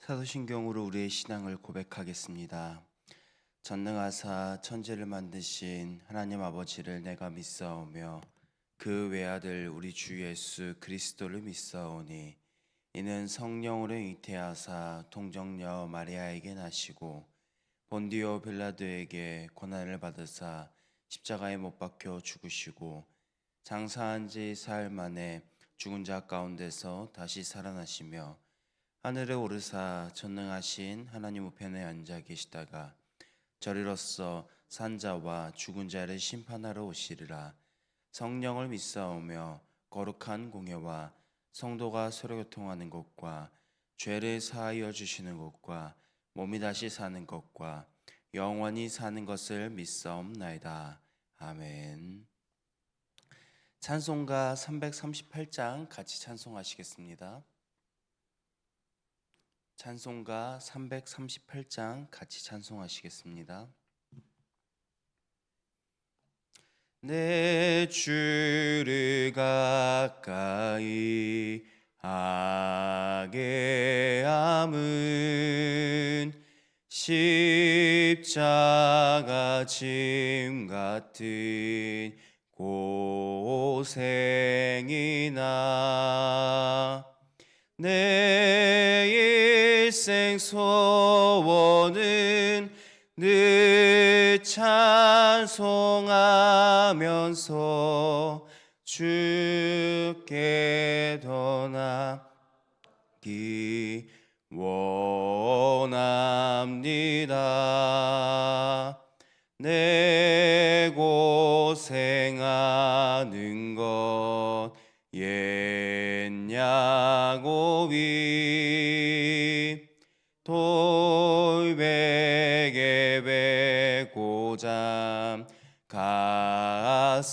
사도신경으로 우리의 신앙을 고백하겠습니다. 전능하사 천지를 만드신 하나님 아버지를 내가 믿사오며 그 외아들 우리 주 예수 그리스도를 믿사오니 이는 성령으로 잉태하사 동정녀 마리아에게 나시고 본디오 빌라도에게 고난을 받으사 십자가에 못 박혀 죽으시고 장사한 지 사흘 만에 죽은 자 가운데서 다시 살아나시며 하늘에 오르사 전능하신 하나님 우편에 앉아 계시다가 저리로서 산자와 죽은 자를 심판하러 오시리라. 성령을 믿사오며 거룩한 공예와 성도가 서로 교통하는 것과 죄를 사하여 주시는 것과 몸이 다시 사는 것과 영원히 사는 것을 믿사옵나이다. 아멘. 찬송가 338장 같이 찬송하시겠습니다. 찬송가 338장 같이 찬송하시겠습니다. 내 주를 가까이 하게 함은 십자가 짐 같은 고생이나 내 일생 소원은 늘 찬송하면서 주께 더 나기 원합니다. 내 고생하는 것 옛 야곱이 돌베개 베고자 갔습니다.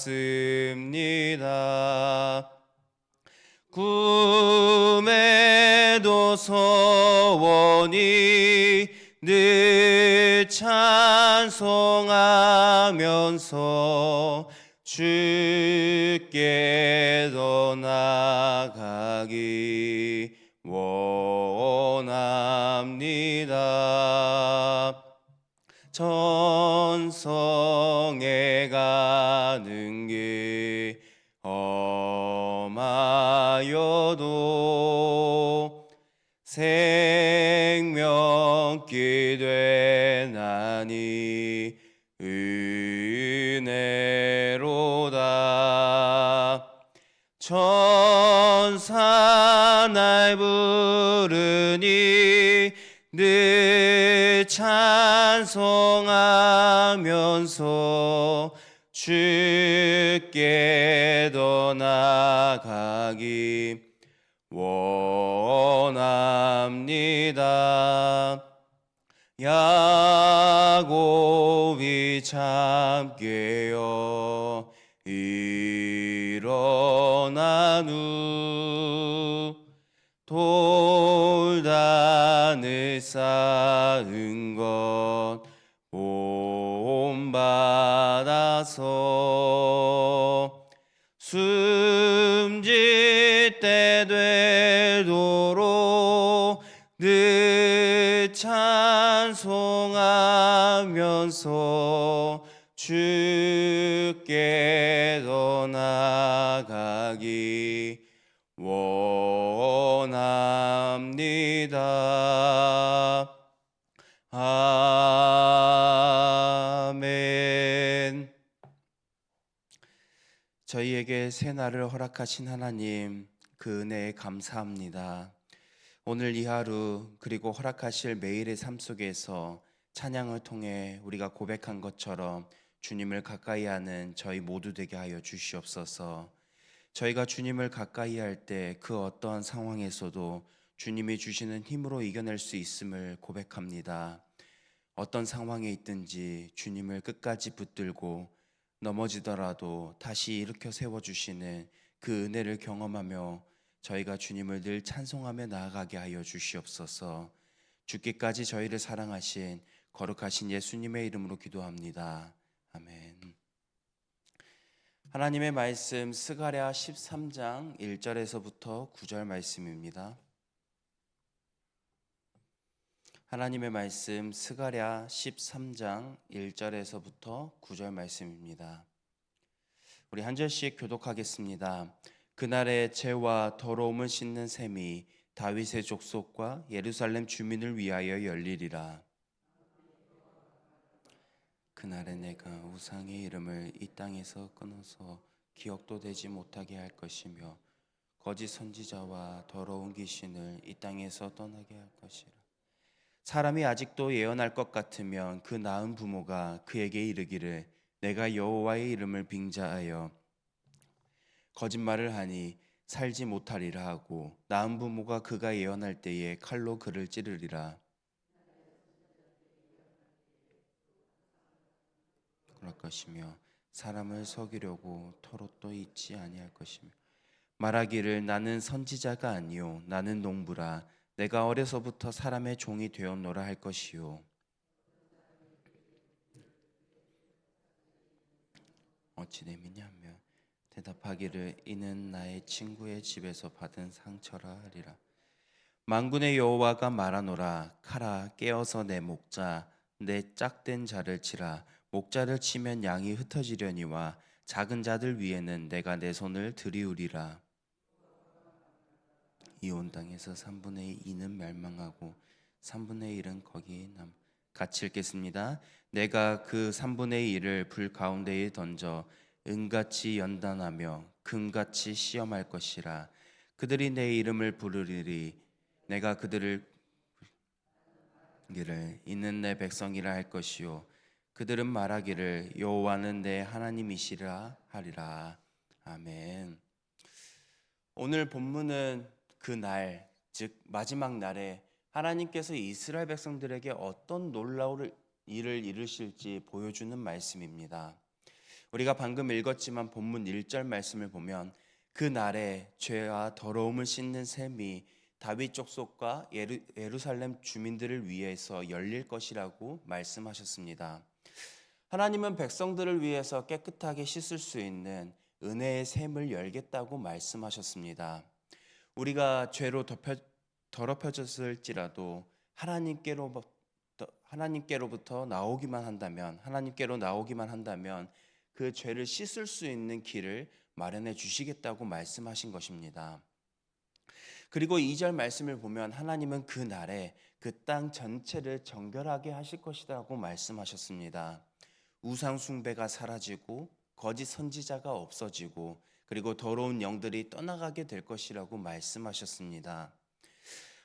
꿈에도 소원이 늘 찬송하면서 주께 더 나가기 원합니다. 천성에 가는 길 험하여도 생명길 되나니 은혜로다. 천사 날 부르니 늘 찬송하면서 주께 더 나가기 원합니다. 야곱이 잠 깨어 일어난 후 돌단을 쌓은 것 본받아서 숨질 때 되도록 늘 찬송하면서 주께 더 나가기 원합니다. 아멘. 저희에게 새 날을 허락하신 하나님, 그 은혜에 감사합니다. 오늘 이 하루 그리고 허락하실 매일의 삶 속에서 찬양을 통해 우리가 고백한 것처럼 주님을 가까이 하는 저희 모두 되게 하여 주시옵소서. 저희가 주님을 가까이 할 때 그 어떠한 상황에서도 주님이 주시는 힘으로 이겨낼 수 있음을 고백합니다. 어떤 상황에 있든지 주님을 끝까지 붙들고 넘어지더라도 다시 일으켜 세워주시는 그 은혜를 경험하며 저희가 주님을 늘 찬송하며 나아가게 하여 주시옵소서. 죽기까지 저희를 사랑하신 거룩하신 예수님의 이름으로 기도합니다. 아멘. 하나님의 말씀 스가랴 13장 1절에서부터 9절 말씀입니다. 하나님의 말씀 스가랴 13장 1절에서부터 9절 말씀입니다. 우리 한 절씩 교독하겠습니다. 그날에 죄와 더러움을 씻는 셈이 다윗의 족속과 예루살렘 주민을 위하여 열리리라. 그날에 내가 우상의 이름을 이 땅에서 끊어서 기억도 되지 못하게 할 것이며 거짓 선지자와 더러운 귀신을 이 땅에서 떠나게 할 것이라. 사람이 아직도 예언할 것 같으면 그 낳은 부모가 그에게 이르기를 내가 여호와의 이름을 빙자하여 거짓말을 하니 살지 못하리라 하고 낳은 부모가 그가 예언할 때에 칼로 그를 찌르리라. 그럴 것이며 사람을 속이려고 털옷도 잊지 아니할 것이며 말하기를 나는 선지자가 아니요 나는 농부라 내가 어려서부터 사람의 종이 되었노라 할 것이요 어찌 됨이냐며 대답하기를 이는 나의 친구의 집에서 받은 상처라 하리라. 만군의 여호와가 말하노라 카라 깨어서 내 목자 내 짝된 자를 치라. 목자를 치면 양이 흩어지려니와 작은 자들 위에는 내가 내 손을 들이우리라. 이 온 땅에서 3분의 2는 멸망하고 3분의 1은 거기 같이 읽겠습니다. 내가 그 3분의 1을 불 가운데에 던져 은같이 연단하며 금같이 시험할 것이라. 그들이 내 이름을 부르리리. 내가 그들을 이는 내 백성이라 할 것이요 그들은 말하기를 여호와는 내 하나님이시라 하리라. 아멘. 오늘 본문은 그날, 즉 마지막 날에 하나님께서 이스라엘 백성들에게 어떤 놀라운 일을 이루실지 보여주는 말씀입니다. 우리가 방금 읽었지만 본문 1절 말씀을 보면 그날에 죄와 더러움을 씻는 셈이 다윗 족속과 예루살렘 주민들을 위해서 열릴 것이라고 말씀하셨습니다. 하나님은 백성들을 위해서 깨끗하게 씻을 수 있는 은혜의 셈을 열겠다고 말씀하셨습니다. 우리가 죄로 더럽혀졌을지라도 하나님께로부터 나오기만 한다면 그 죄를 씻을 수 있는 길을 마련해 주시겠다고 말씀하신 것입니다. 그리고 2절 말씀을 보면 하나님은 그 날에 그 땅 전체를 정결하게 하실 것이라고 말씀하셨습니다. 우상 숭배가 사라지고 거짓 선지자가 없어지고 그리고 더러운 영들이 떠나가게 될 것이라고 말씀하셨습니다.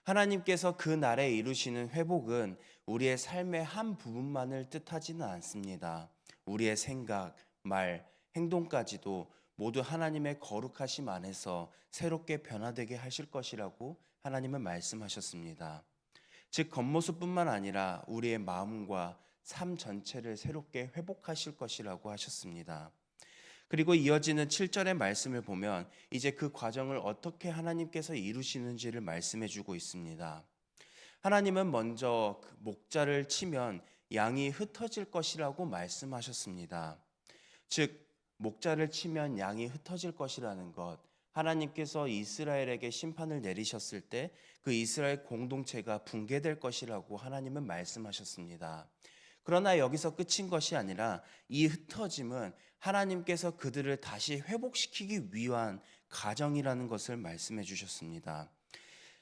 하나님께서 그 날에 이루시는 회복은 우리의 삶의 한 부분만을 뜻하지는 않습니다. 우리의 생각, 말, 행동까지도 모두 하나님의 거룩하심 안에서 새롭게 변화되게 하실 것이라고 하나님은 말씀하셨습니다. 즉 겉모습뿐만 아니라 우리의 마음과 삶 전체를 새롭게 회복하실 것이라고 하셨습니다. 그리고 이어지는 7절의 말씀을 보면 이제 그 과정을 어떻게 하나님께서 이루시는지를 말씀해 주고 있습니다. 하나님은 먼저 그 목자를 치면 양이 흩어질 것이라고 말씀하셨습니다. 즉 목자를 치면 양이 흩어질 것이라는 것, 하나님께서 이스라엘에게 심판을 내리셨을 때 그 이스라엘 공동체가 붕괴될 것이라고 하나님은 말씀하셨습니다. 그러나 여기서 끝인 것이 아니라 이 흩어짐은 하나님께서 그들을 다시 회복시키기 위한 과정이라는 것을 말씀해 주셨습니다.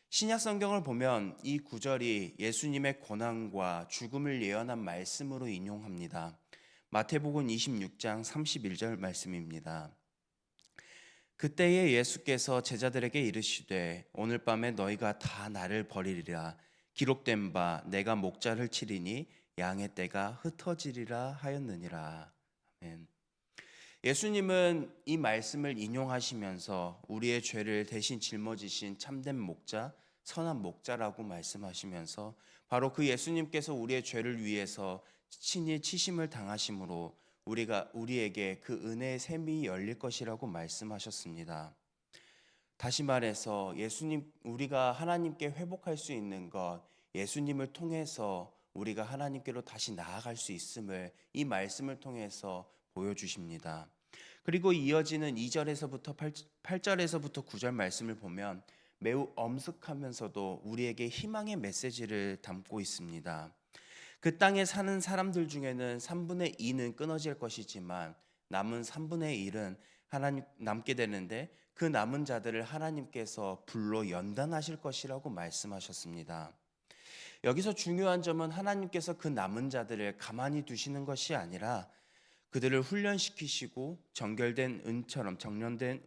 신약 성경을 보면 이 구절이 예수님의 고난과 죽음을 예언한 말씀으로 인용합니다. 마태복음 26장 31절 말씀입니다. 그때에 예수께서 제자들에게 이르시되 오늘 밤에 너희가 다 나를 버리리라. 기록된 바 내가 목자를 치리니 양의 떼가 흩어지리라 하였느니라. 아멘. 예수님은 이 말씀을 인용하시면서 우리의 죄를 대신 짊어지신 참된 목자, 선한 목자라고 말씀하시면서 바로 그 예수님께서 우리의 죄를 위해서 친히 치심을 당하심으로 우리에게 그 은혜의 샘이 열릴 것이라고 말씀하셨습니다. 다시 말해서 우리가 하나님께 회복할 수 있는 것, 예수님을 통해서 우리가 하나님께로 다시 나아갈 수 있음을 이 말씀을 통해서 보여주십니다. 그리고 이어지는 2절에서부터 8절에서부터 9절 말씀을 보면 매우 엄숙하면서도 우리에게 희망의 메시지를 담고 있습니다. 그 땅에 사는 사람들 중에는 3분의 2는 끊어질 것이지만 남은 3분의 1은 하나님 남게 되는데, 그 남은 자들을 하나님께서 불로 연단하실 것이라고 말씀하셨습니다. 여기서 중요한 점은 하나님께서 그 남은 자들을 가만히 두시는 것이 아니라 그들을 훈련시키시고 정련된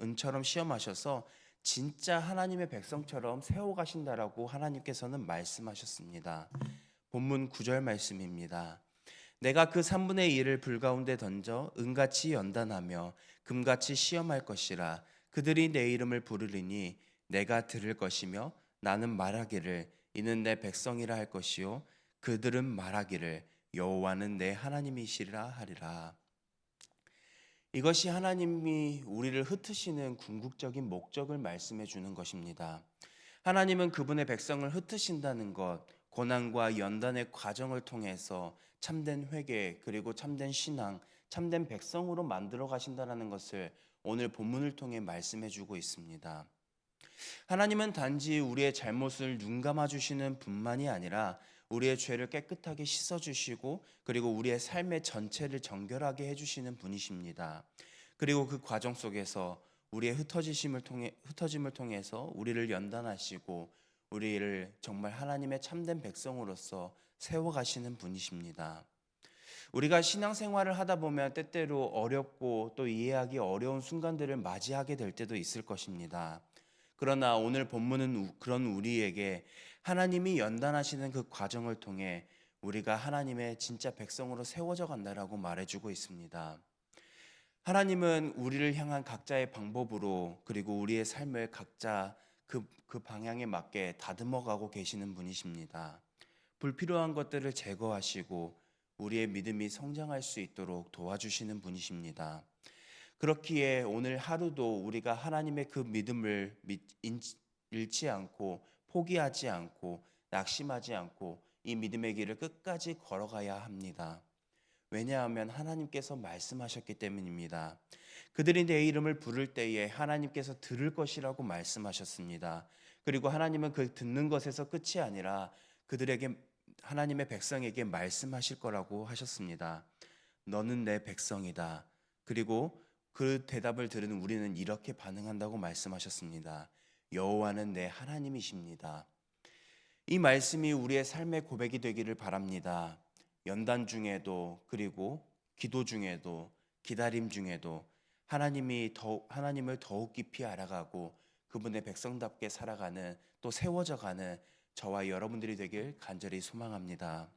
은처럼 시험하셔서 진짜 하나님의 백성처럼 세워가신다라고 하나님께서는 말씀하셨습니다. 본문 9절 말씀입니다. 내가 그 3분의 1을 불 가운데 던져 은같이 연단하며 금같이 시험할 것이라. 그들이 내 이름을 부르리니 내가 들을 것이며 나는 말하기를 이는 내 백성이라 할 것이요 그들은 말하기를 여호와는 내 하나님이시라 하리라. 이것이 하나님이 우리를 흩으시는 궁극적인 목적을 말씀해 주는 것입니다. 하나님은 그분의 백성을 흩으신다는 것, 고난과 연단의 과정을 통해서 참된 회개, 그리고 참된 신앙, 참된 백성으로 만들어 가신다는 것을 오늘 본문을 통해 말씀해 주고 있습니다. 하나님은 단지 우리의 잘못을 눈감아 주시는 분만이 아니라 우리의 죄를 깨끗하게 씻어 주시고, 그리고 우리의 삶의 전체를 정결하게 해 주시는 분이십니다. 그리고 그 과정 속에서 우리의 흩어짐을 통해서 우리를 연단하시고 우리를 정말 하나님의 참된 백성으로서 세워 가시는 분이십니다. 우리가 신앙생활을 하다 보면 때때로 어렵고 또 이해하기 어려운 순간들을 맞이하게 될 때도 있을 것입니다. 그러나 오늘 본문은 그런 우리에게 하나님이 연단하시는 그 과정을 통해 우리가 하나님의 진짜 백성으로 세워져 간다라고 말해주고 있습니다. 하나님은 우리를 향한 각자의 방법으로, 그리고 우리의 삶을 각자 그 방향에 맞게 다듬어 가고 계시는 분이십니다. 불필요한 것들을 제거하시고 우리의 믿음이 성장할 수 있도록 도와주시는 분이십니다. 그렇기에 오늘 하루도 우리가 하나님의 그 믿음을 잃지 않고 포기하지 않고 낙심하지 않고 이 믿음의 길을 끝까지 걸어가야 합니다. 왜냐하면 하나님께서 말씀하셨기 때문입니다. 그들이 내 이름을 부를 때에 하나님께서 들을 것이라고 말씀하셨습니다. 그리고 하나님은 그 듣는 것에서 끝이 아니라 그들에게, 하나님의 백성에게 말씀하실 거라고 하셨습니다. 너는 내 백성이다. 그리고 그 대답을 들은 우리는 이렇게 반응한다고 말씀하셨습니다. 여호와는 내 하나님이십니다. 이 말씀이 우리의 삶의 고백이 되기를 바랍니다. 연단 중에도, 그리고 기도 중에도, 기다림 중에도 하나님을 더욱 깊이 알아가고 그분의 백성답게 살아가는, 또 세워져가는 저와 여러분들이 되길 간절히 소망합니다.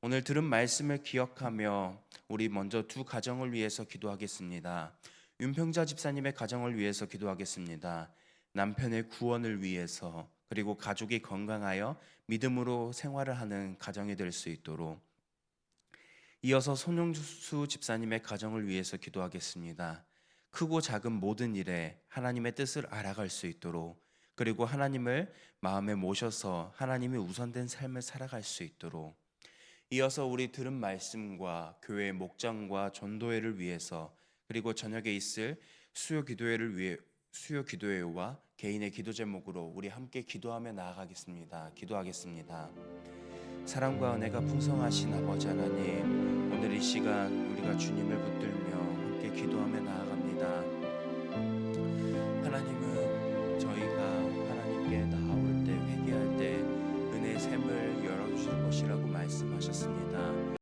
오늘 들은 말씀을 기억하며 우리 먼저 두 가정을 위해서 기도하겠습니다. 윤평자 집사님의 가정을 위해서 기도하겠습니다. 남편의 구원을 위해서, 그리고 가족이 건강하여 믿음으로 생활을 하는 가정이 될 수 있도록. 이어서 손용수 집사님의 가정을 위해서 기도하겠습니다. 크고 작은 모든 일에 하나님의 뜻을 알아갈 수 있도록, 그리고 하나님을 마음에 모셔서 하나님이 우선된 삶을 살아갈 수 있도록. 이어서 우리 들은 말씀과 교회의 목장과 전도회를 위해서, 그리고 저녁에 있을 수요 기도회와 개인의 기도 제목으로 우리 함께 기도하며 나아가겠습니다. 기도하겠습니다. 사랑과 은혜가 풍성하신 아버지 하나님, 오늘 이 시간 우리가 주님을 붙들며 함께 기도하며 나아갑니다. 하나님은 저희가 하나님께 나아올 때, 회개할 때 은혜의 샘을 열어주실 것이라고 말씀하셨습니다.